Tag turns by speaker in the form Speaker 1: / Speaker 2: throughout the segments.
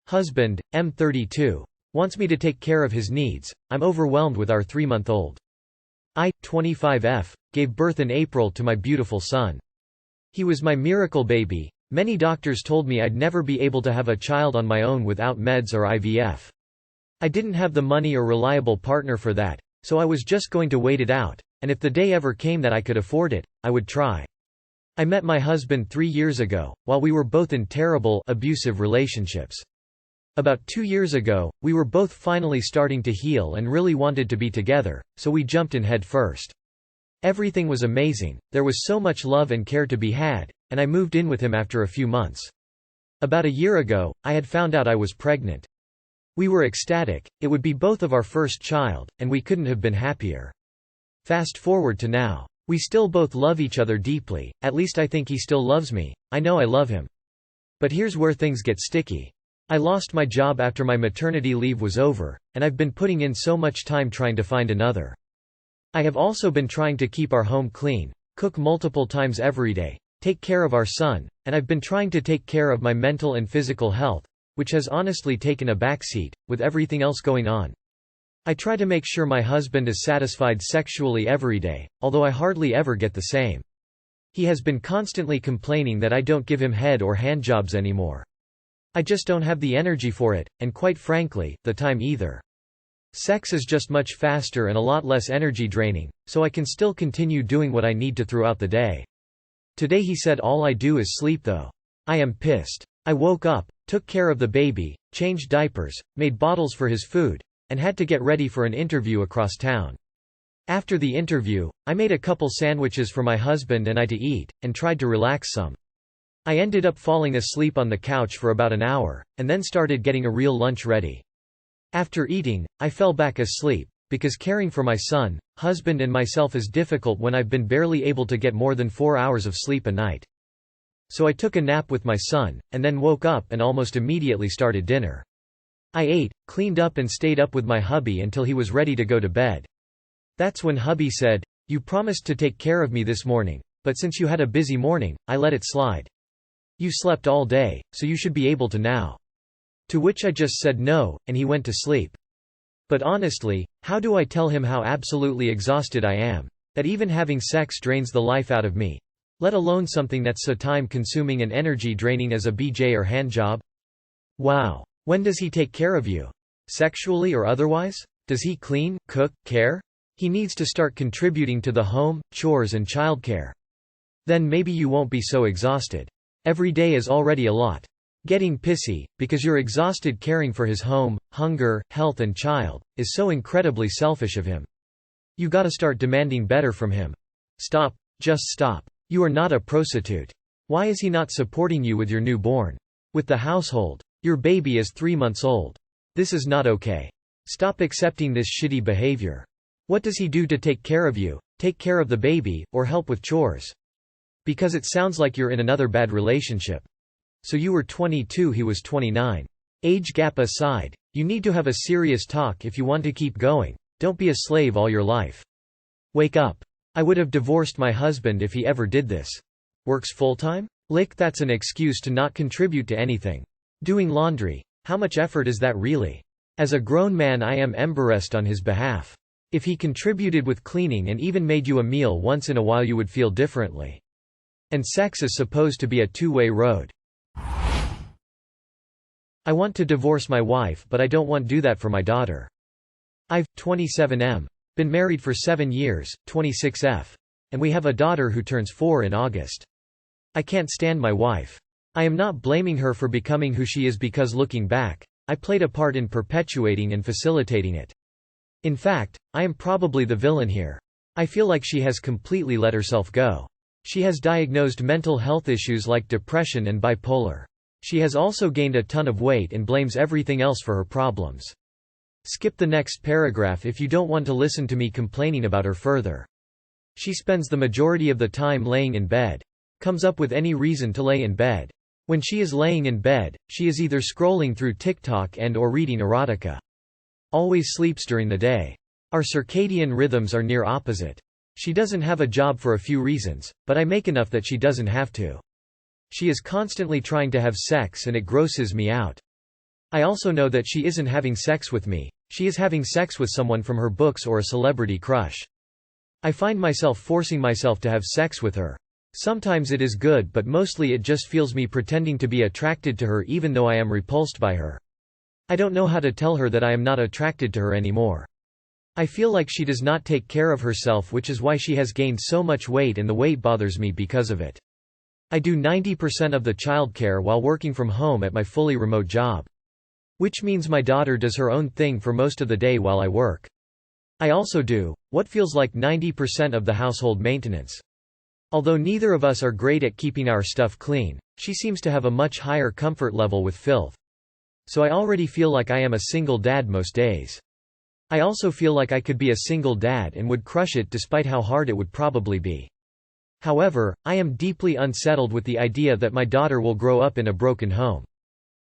Speaker 1: Husband, M32. Wants me to take care of his needs. I'm overwhelmed with our 3-month-old. I, 25F, gave birth in April to my beautiful son. He was my miracle baby. Many doctors told me I'd never be able to have a child on my own without meds or IVF. I didn't have the money or reliable partner for that, so I was just going to wait it out, and if the day ever came that I could afford it, I would try. I met my husband 3 years ago, while we were both in terrible, abusive relationships. About 2 years ago, we were both finally starting to heal and really wanted to be together, so we jumped in head first. Everything was amazing, there was so much love and care to be had, and I moved in with him after a few months. About a year ago, I had found out I was pregnant. We were ecstatic, it would be both of our first child, and we couldn't have been happier. Fast forward to now. We still both love each other deeply, at least I think he still loves me, I know I love him. But here's where things get sticky. I lost my job after my maternity leave was over, and I've been putting in so much time trying to find another. I have also been trying to keep our home clean, cook multiple times every day, take care of our son, and I've been trying to take care of my mental and physical health, which has honestly taken a backseat, with everything else going on. I try to make sure my husband is satisfied sexually every day, although I hardly ever get the same. He has been constantly complaining that I don't give him head or handjobs anymore. I just don't have the energy for it, and quite frankly, the time either. Sex is just much faster and a lot less energy draining, so I can still continue doing what I need to throughout the day. Today he said all I do is sleep though. I am pissed. I woke up, took care of the baby, changed diapers, made bottles for his food, and had to get ready for an interview across town. After the interview, I made a couple sandwiches for my husband and I to eat, and tried to relax some. I ended up falling asleep on the couch for about an hour, and then started getting a real lunch ready. After eating, I fell back asleep, because caring for my son, husband and myself is difficult when I've been barely able to get more than 4 hours of sleep a night. So I took a nap with my son, and then woke up and almost immediately started dinner. I ate, cleaned up and stayed up with my hubby until he was ready to go to bed. That's when hubby said, "You promised to take care of me this morning, but since you had a busy morning, I let it slide. You slept all day, so you should be able to now." To which I just said no, and he went to sleep. But honestly, how do I tell him how absolutely exhausted I am? That even having sex drains the life out of me? Let alone something that's so time-consuming and energy-draining as a BJ or handjob? Wow. When does he take care of you? Sexually or otherwise? Does he clean, cook, care? He needs to start contributing to the home, chores and childcare. Then maybe you won't be so exhausted. Every day is already a lot. Getting pissy, because you're exhausted caring for his home, hunger, health and child, is so incredibly selfish of him. You gotta start demanding better from him. Stop, just stop. You are not a prostitute. Why is he not supporting you with your newborn? With the household? Your baby is 3 months old. This is not okay. Stop accepting this shitty behavior. What does he do to take care of you, take care of the baby, or help with chores? Because it sounds like you're in another bad relationship. So you were 22, he was 29. Age gap aside, you need to have a serious talk if you want to keep going. Don't be a slave all your life. Wake up. I would have divorced my husband if he ever did this. Works full-time? That's an excuse to not contribute to anything. Doing laundry. How much effort is that really? As a grown man I am embarrassed on his behalf. If he contributed with cleaning and even made you a meal once in a while you would feel differently. And sex is supposed to be a two-way road. I want to divorce my wife but I don't want to do that for my daughter. I've, 27M. Been married for 7 years, 26F. And we have a daughter who turns 4 in August. I can't stand my wife. I am not blaming her for becoming who she is because looking back, I played a part in perpetuating and facilitating it. In fact, I am probably the villain here. I feel like she has completely let herself go. She has diagnosed mental health issues like depression and bipolar. She has also gained a ton of weight and blames everything else for her problems. Skip the next paragraph if you don't want to listen to me complaining about her further. She spends the majority of the time laying in bed. Comes up with any reason to lay in bed. When she is laying in bed, she is either scrolling through TikTok and/or reading erotica. Always sleeps during the day. Our circadian rhythms are near opposite. She doesn't have a job for a few reasons, but I make enough that she doesn't have to. She is constantly trying to have sex and it grosses me out. I also know that she isn't having sex with me, she is having sex with someone from her books or a celebrity crush. I find myself forcing myself to have sex with her. Sometimes it is good, but mostly it just feels me pretending to be attracted to her even though I am repulsed by her. I don't know how to tell her that I am not attracted to her anymore. I feel like she does not take care of herself, which is why she has gained so much weight, and the weight bothers me because of it. I do 90% of the childcare while working from home at my fully remote job. Which means my daughter does her own thing for most of the day while I work. I also do what feels like 90% of the household maintenance. Although neither of us are great at keeping our stuff clean, she seems to have a much higher comfort level with filth. So I already feel like I am a single dad most days. I also feel like I could be a single dad and would crush it despite how hard it would probably be. However, I am deeply unsettled with the idea that my daughter will grow up in a broken home.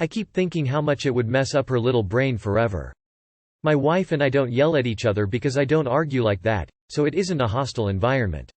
Speaker 1: I keep thinking how much it would mess up her little brain forever. My wife and I don't yell at each other because I don't argue like that, so it isn't a hostile environment.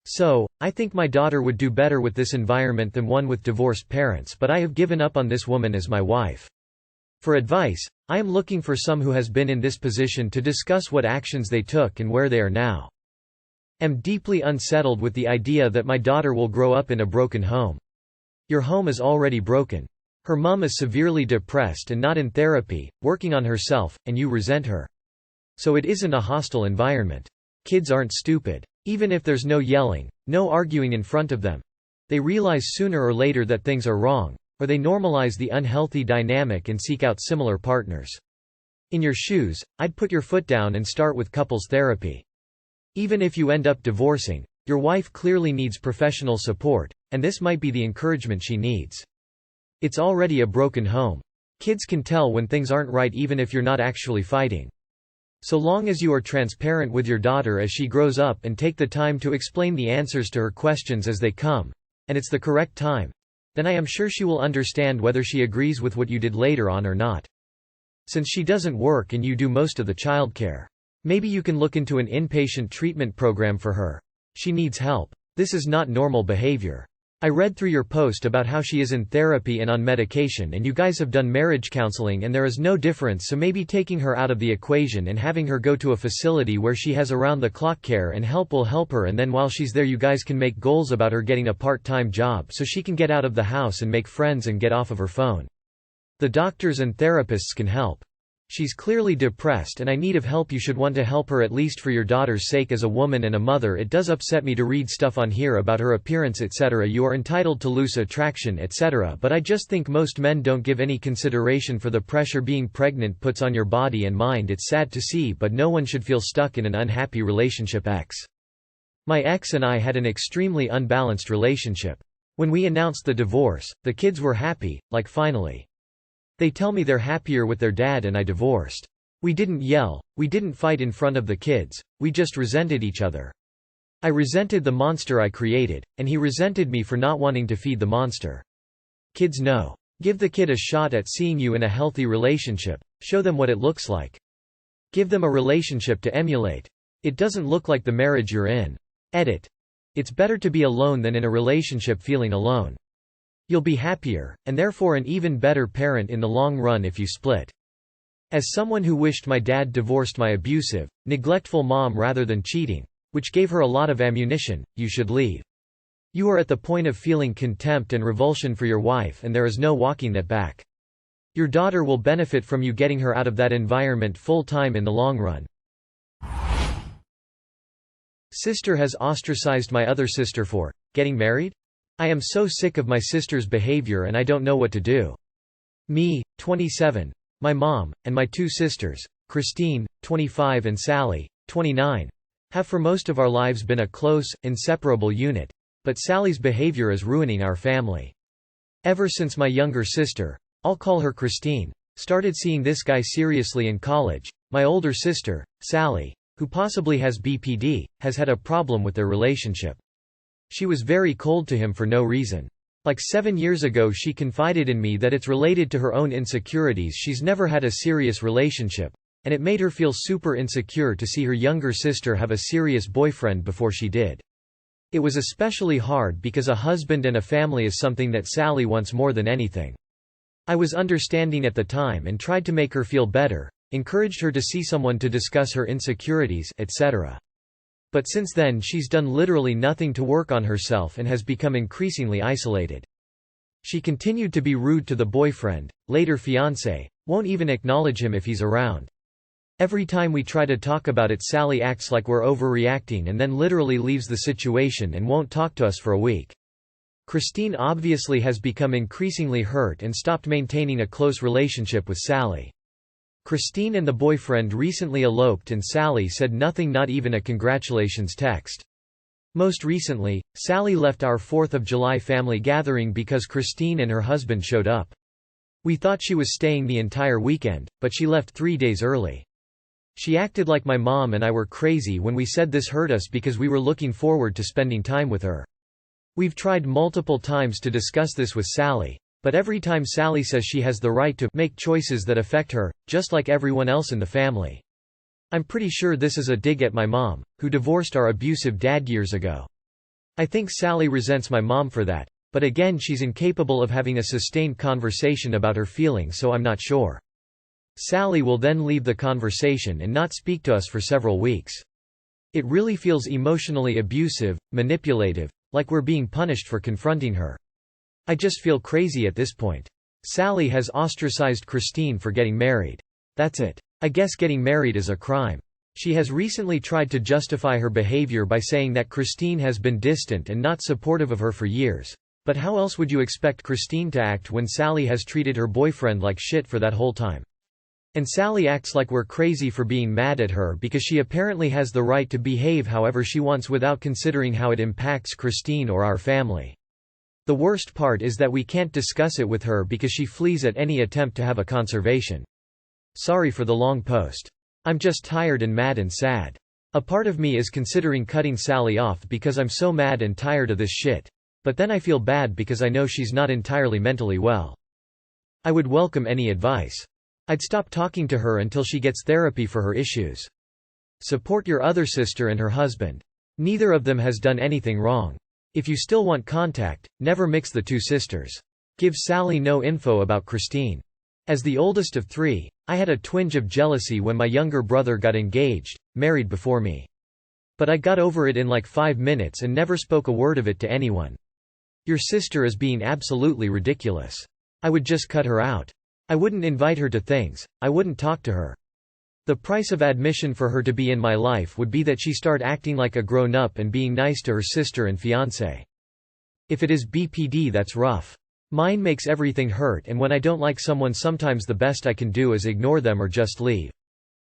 Speaker 1: So, I think my daughter would do better with this environment than one with divorced parents, but I have given up on this woman as my wife. For advice, I am looking for some who has been in this position to discuss what actions they took and where they are now. Am deeply unsettled with the idea that my daughter will grow up in a broken home. Your home is already broken. Her mom is severely depressed and not in therapy, working on herself, and you resent her. So it isn't a hostile environment. Kids aren't stupid. Even if there's no yelling, no arguing in front of them, they realize sooner or later that things are wrong, or they normalize the unhealthy dynamic and seek out similar partners. In your shoes, I'd put your foot down and start with couples therapy. Even if you end up divorcing, your wife clearly needs professional support, and this might be the encouragement she needs. It's already a broken home. Kids can tell when things aren't right even if you're not actually fighting. So long as you are transparent with your daughter as she grows up and take the time to explain the answers to her questions as they come, and it's the correct time, then I am sure she will understand whether she agrees with what you did later on or not. Since she doesn't work and you do most of the childcare, maybe you can look into an inpatient treatment program for her. She needs help. This is not normal behavior. I read through your post about how she is in therapy and on medication, and you guys have done marriage counseling and there is no difference, so maybe taking her out of the equation and having her go to a facility where she has around-the-clock care and help will help her, and then while she's there you guys can make goals about her getting a part-time job so she can get out of the house and make friends and get off of her phone. The doctors and therapists can help. She's clearly depressed and in need of help. You should want to help her, at least for your daughter's sake. As a woman and a mother, it does upset me to read stuff on here about her appearance etc. You are entitled to loose attraction etc. But I just think most men don't give any consideration for the pressure being pregnant puts on your body and mind. It's sad to see, but no one should feel stuck in an unhappy relationship. My ex and I had an extremely unbalanced relationship. When we announced the divorce, the kids were happy, like finally. They tell me they're happier with their dad and I divorced. We didn't yell, we didn't fight in front of the kids, we just resented each other. I resented the monster I created, and he resented me for not wanting to feed the monster. Kids know. Give the kid a shot at seeing you in a healthy relationship, show them what it looks like. Give them a relationship to emulate. It doesn't look like the marriage you're in. Edit. It's better to be alone than in a relationship feeling alone. You'll be happier, and therefore an even better parent in the long run if you split. As someone who wished my dad divorced my abusive, neglectful mom rather than cheating, which gave her a lot of ammunition, you should leave. You are at the point of feeling contempt and revulsion for your wife, and there is no walking that back. Your daughter will benefit from you getting her out of that environment full-time in the long run. Sister has ostracized my other sister for getting married? I am so sick of my sister's behavior and I don't know what to do. Me, 27, my mom, and my two sisters, Christine, 25 and Sally, 29, have for most of our lives been a close, inseparable unit, but Sally's behavior is ruining our family. Ever since my younger sister, I'll call her Christine, started seeing this guy seriously in college, my older sister, Sally, who possibly has BPD, has had a problem with their relationship. She was very cold to him for no reason. Like 7 years ago she confided in me that it's related to her own insecurities. She's never had a serious relationship, and it made her feel super insecure to see her younger sister have a serious boyfriend before she did. It was especially hard because a husband and a family is something that Sally wants more than anything. I was understanding at the time and tried to make her feel better, encouraged her to see someone to discuss her insecurities, etc. But since then she's done literally nothing to work on herself and has become increasingly isolated. She continued to be rude to the boyfriend, later fiancé, won't even acknowledge him if he's around. Every time we try to talk about it, Sally acts like we're overreacting and then literally leaves the situation and won't talk to us for a week. Christine obviously has become increasingly hurt and stopped maintaining a close relationship with Sally. Christine and the boyfriend recently eloped and Sally said nothing, not even a congratulations text. Most recently, Sally left our 4th of July family gathering because Christine and her husband showed up. We thought she was staying the entire weekend, but she left 3 days early. She acted like my mom and I were crazy when we said this hurt us because we were looking forward to spending time with her. We've tried multiple times to discuss this with Sally, but every time Sally says she has the right to make choices that affect her, just like everyone else in the family. I'm pretty sure this is a dig at my mom, who divorced our abusive dad years ago. I think Sally resents my mom for that, but again she's incapable of having a sustained conversation about her feelings, so I'm not sure. Sally will then leave the conversation and not speak to us for several weeks. It really feels emotionally abusive, manipulative, like we're being punished for confronting her. I just feel crazy at this point. Sally has ostracized Christine for getting married. That's it. I guess getting married is a crime. She has recently tried to justify her behavior by saying that Christine has been distant and not supportive of her for years. But how else would you expect Christine to act when Sally has treated her boyfriend like shit for that whole time? And Sally acts like we're crazy for being mad at her because she apparently has the right to behave however she wants without considering how it impacts Christine or our family. The worst part is that we can't discuss it with her because she flees at any attempt to have a conversation. Sorry for the long post. I'm just tired and mad and sad. A part of me is considering cutting Sally off because I'm so mad and tired of this shit. But then I feel bad because I know she's not entirely mentally well. I would welcome any advice. I'd stop talking to her until she gets therapy for her issues. Support your other sister and her husband. Neither of them has done anything wrong. If you still want contact, never mix the two sisters. Give Sally no info about Christine. As the oldest of 3, I had a twinge of jealousy when my younger brother got engaged, married before me. But I got over it in like 5 minutes and never spoke a word of it to anyone. Your sister is being absolutely ridiculous. I would just cut her out. I wouldn't invite her to things, I wouldn't talk to her. The price of admission for her to be in my life would be that she start acting like a grown-up and being nice to her sister and fiancé. If it is BPD, that's rough. Mine makes everything hurt, and when I don't like someone, sometimes the best I can do is ignore them or just leave.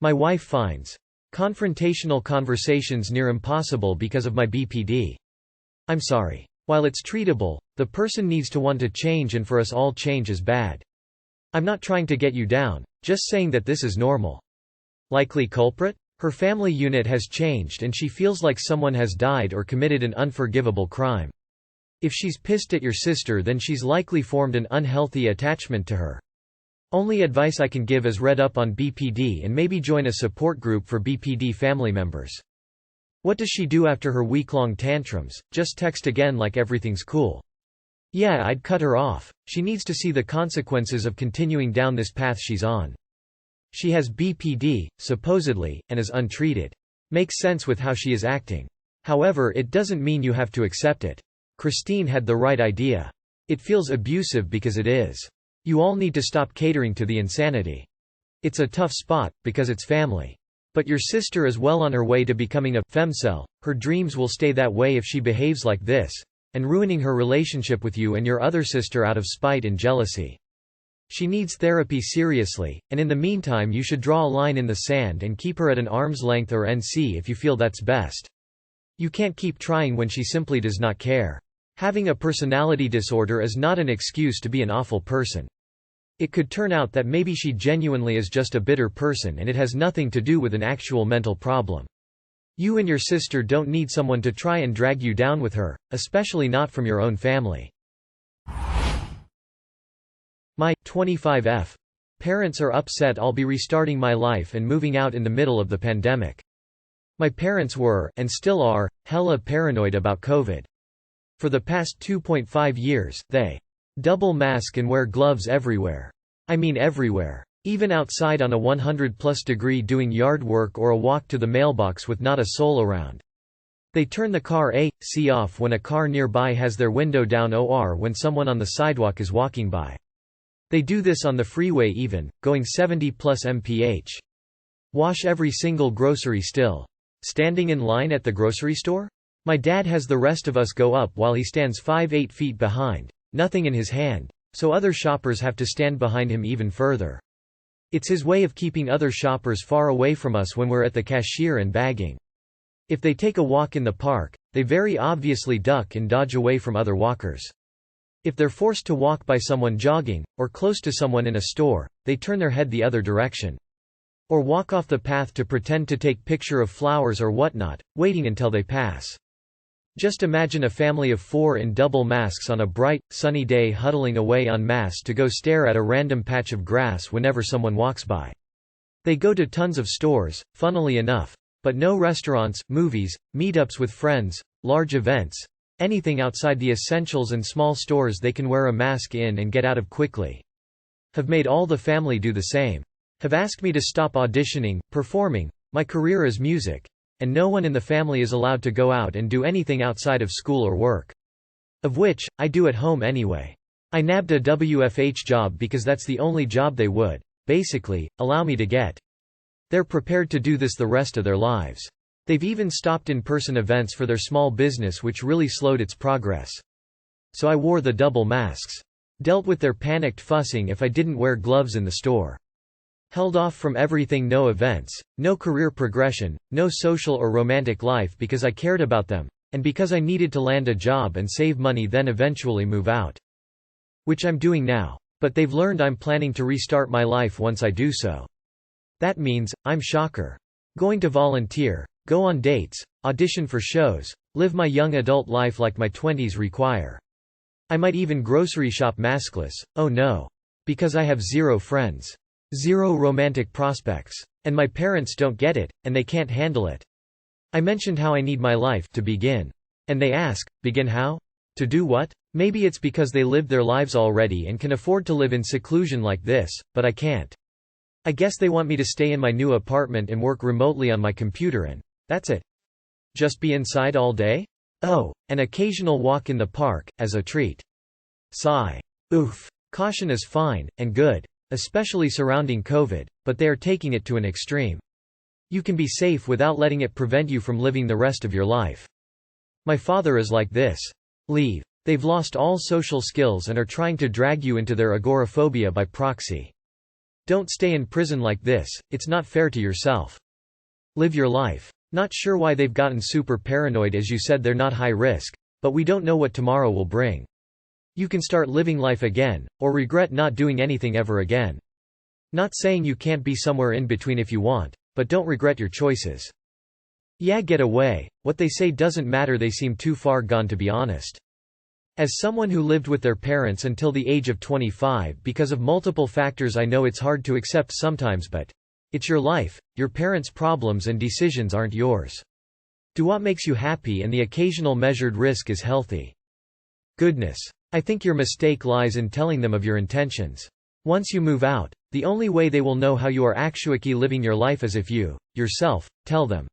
Speaker 1: My wife finds confrontational conversations near impossible because of my BPD. I'm sorry. While it's treatable, the person needs to want to change, and for us all change is bad. I'm not trying to get you down, just saying that this is normal. Likely culprit? Her family unit has changed and she feels like someone has died or committed an unforgivable crime. If she's pissed at your sister, then she's likely formed an unhealthy attachment to her. Only advice I can give is read up on BPD and maybe join a support group for BPD family members. What does she do after her week-long tantrums? Just text again like everything's cool. Yeah, I'd cut her off. She needs to see the consequences of continuing down this path she's on. She has BPD, supposedly, and is untreated. Makes sense with how she is acting. However, it doesn't mean you have to accept it. Christine had the right idea. It feels abusive because it is. You all need to stop catering to the insanity. It's a tough spot, because it's family. But your sister is well on her way to becoming a femcel. Her dreams will stay that way if she behaves like this, and ruining her relationship with you and your other sister out of spite and jealousy. She needs therapy seriously, and in the meantime you should draw a line in the sand and keep her at an arm's length or NC if you feel that's best. You can't keep trying when she simply does not care. Having a personality disorder is not an excuse to be an awful person. It could turn out that maybe she genuinely is just a bitter person and it has nothing to do with an actual mental problem. You and your sister don't need someone to try and drag you down with her, especially not from your own family. My 25F. Parents are upset I'll be restarting my life and moving out in the middle of the pandemic. My parents were, and still are, hella paranoid about COVID. For the past 2.5 years, they Double mask and wear gloves everywhere. I mean everywhere. Even outside on a 100+ degree doing yard work or a walk to the mailbox with not a soul around. They turn the car AC off when a car nearby has their window down or when someone on the sidewalk is walking by. They do this on the freeway even, going 70+ mph. Wash every single grocery still. Standing in line at the grocery store? My dad has the rest of us go up while he stands 5–8 feet behind, nothing in his hand, so other shoppers have to stand behind him even further. It's his way of keeping other shoppers far away from us when we're at the cashier and bagging. If they take a walk in the park, they very obviously duck and dodge away from other walkers. If they're forced to walk by someone jogging, or close to someone in a store, they turn their head the other direction. Or walk off the path to pretend to take picture of flowers or whatnot, waiting until they pass. Just imagine a family of 4 in double masks on a bright, sunny day huddling away en masse to go stare at a random patch of grass whenever someone walks by. They go to tons of stores, funnily enough, but no restaurants, movies, meetups with friends, large events, anything outside the essentials and small stores they can wear a mask in and get out of quickly. Have made all the family do the same. Have asked me to stop auditioning, performing, my career is music. And no one in the family is allowed to go out and do anything outside of school or work. Of which, I do at home anyway. I nabbed a WFH job because that's the only job they would, basically, allow me to get. They're prepared to do this the rest of their lives. They've even stopped in-person events for their small business, which really slowed its progress. So I wore the double masks. Dealt with their panicked fussing if I didn't wear gloves in the store. Held off from everything, no events, no career progression, no social or romantic life because I cared about them, and because I needed to land a job and save money then eventually move out. Which I'm doing now. But they've learned I'm planning to restart my life once I do so. That means, I'm shocker. Going to volunteer, go on dates, audition for shows, live my young adult life like my 20s require. I might even grocery shop maskless, oh no. Because I have 0 friends. 0 romantic prospects. And my parents don't get it, and they can't handle it. I mentioned how I need my life to begin. And they ask, begin how? To do what? Maybe it's because they lived their lives already and can afford to live in seclusion like this, but I can't. I guess they want me to stay in my new apartment and work remotely on my computer and that's it. Just be inside all day? Oh, an occasional walk in the park, as a treat. Sigh. Oof. Caution is fine, and good. Especially surrounding COVID, but they are taking it to an extreme. You can be safe without letting it prevent you from living the rest of your life. My father is like this. Leave. They've lost all social skills and are trying to drag you into their agoraphobia by proxy. Don't stay in prison like this, it's not fair to yourself. Live your life. Not sure why they've gotten super paranoid, as you said they're not high risk, but we don't know what tomorrow will bring. You can start living life again, or regret not doing anything ever again. Not saying you can't be somewhere in between if you want, but don't regret your choices. Yeah, get away. What they say doesn't matter, they seem too far gone to be honest. As someone who lived with their parents until the age of 25 because of multiple factors, I know it's hard to accept sometimes, but it's your life, your parents' problems and decisions aren't yours. Do what makes you happy, and the occasional measured risk is healthy. Goodness. I think your mistake lies in telling them of your intentions. Once you move out, the only way they will know how you are actually living your life is if you, yourself, tell them.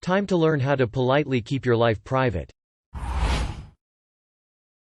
Speaker 1: Time to learn how to politely keep your life private.